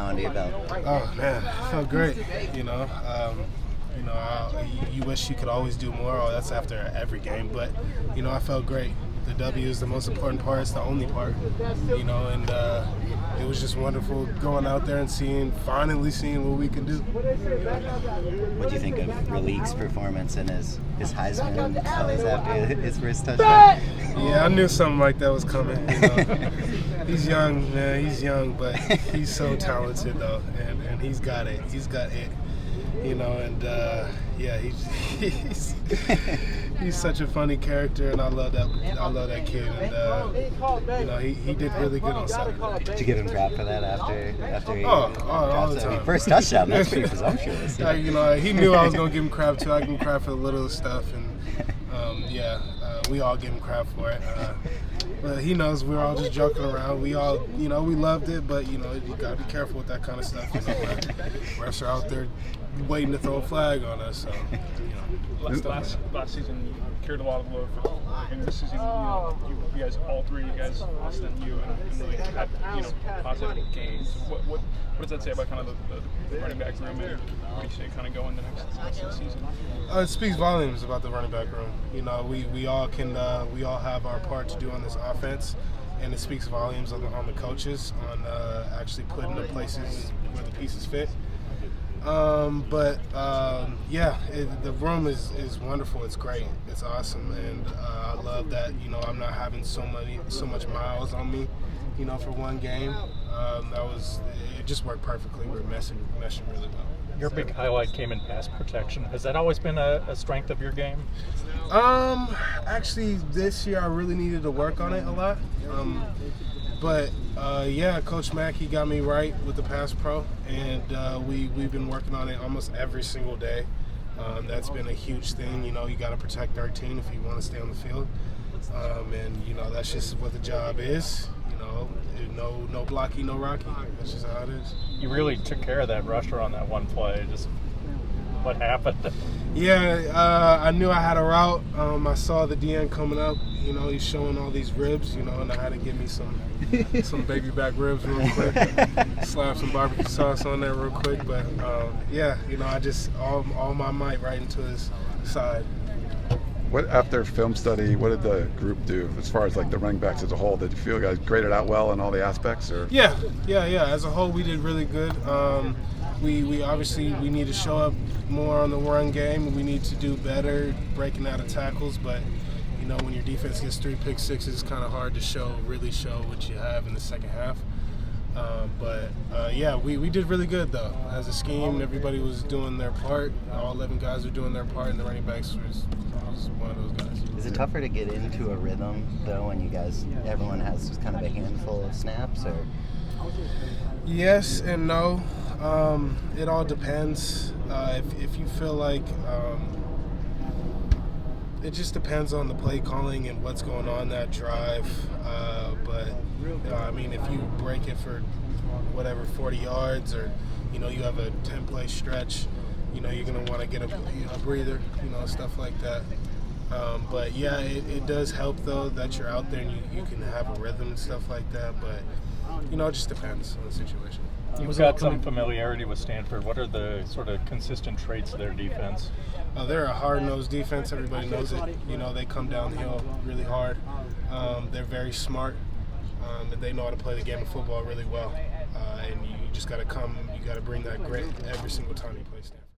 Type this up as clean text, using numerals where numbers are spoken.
under your belt? Oh man, it felt great. USC could always do more. Oh, that's after every game, but I felt great. The W is the most important part. It's the only part, and it was just wonderful going out there and finally seeing what we can do. What do you think of Ralik's performance and his Heisman after his first touchdown? Yeah, I knew something like that was coming. He's young, man. He's young, but he's so talented though, and he's got it. He's got it. He's such a funny character, and I love that kid. And he did really good on Saturday. Did you give him crap for that after he all the time. First touchdown? That's pretty presumptuous. He knew I was gonna give him crap too. I give him crap for the little stuff, and we all give him crap for it. But he knows we're all just joking around. We all, we loved it, but you gotta be careful with that kind of stuff. Refs are out there waiting to throw a flag on us. So, last season you carried a lot of load for him. This season, you guys, all three, Austin, you, and really had positive gains. What does that say about kind of the running back room, and where do you see it kind of going the rest of the season? It speaks volumes about the running back room. We all have our part to do on this offense, and it speaks volumes on the coaches on actually putting the places where the pieces fit. The room is wonderful. It's great. It's awesome, and I love that. I'm not having so much miles on me. For one game, it just worked perfectly. We're meshing really well. Your big highlight came in pass protection. Has that always been a strength of your game? Actually, this year I really needed to work on it a lot. Coach Mack, he got me right with the pass pro, and we've been working on it almost every single day. That's been a huge thing. You got to protect 13 if you want to stay on the field, that's just what the job is. No blocky, no rocky. That's just how it is. You really took care of that rusher on that one play. Just what happened? Yeah, I knew I had a route. I saw the DN coming up. He's showing all these ribs. And I had to give me some baby back ribs real quick. Slap some barbecue sauce on there real quick. But I just all my might right into his side. What after film study? What did the group do as far as like the running backs as a whole? Did you feel you guys graded out well in all the aspects? Or yeah. As a whole, we did really good. We obviously need to show up more on the run game. We need to do better breaking out of tackles. But when your defense gets 3 pick sixes, it's kind of hard to really show what you have in the second half. We did really good though. As a scheme, everybody was doing their part. All 11 guys were doing their part, and the running backs was one of those guys. Is it tougher to get into a rhythm though when everyone has just kind of a handful of snaps, or? Yes and no. It all depends. If you feel like it just depends on the play calling and what's going on that drive. If you break it for 40 yards, or you have a 10-play stretch, you're going to want to get a breather, stuff like that. It does help though that you're out there and you can have a rhythm and stuff like that. But it just depends on the situation. You've got some familiarity with Stanford. What are the sort of consistent traits of their defense? They're a hard-nosed defense. Everybody knows it. They come downhill really hard. They're very smart, and they know how to play the game of football really well. And you just got to bring that grit every single time you play Stanford.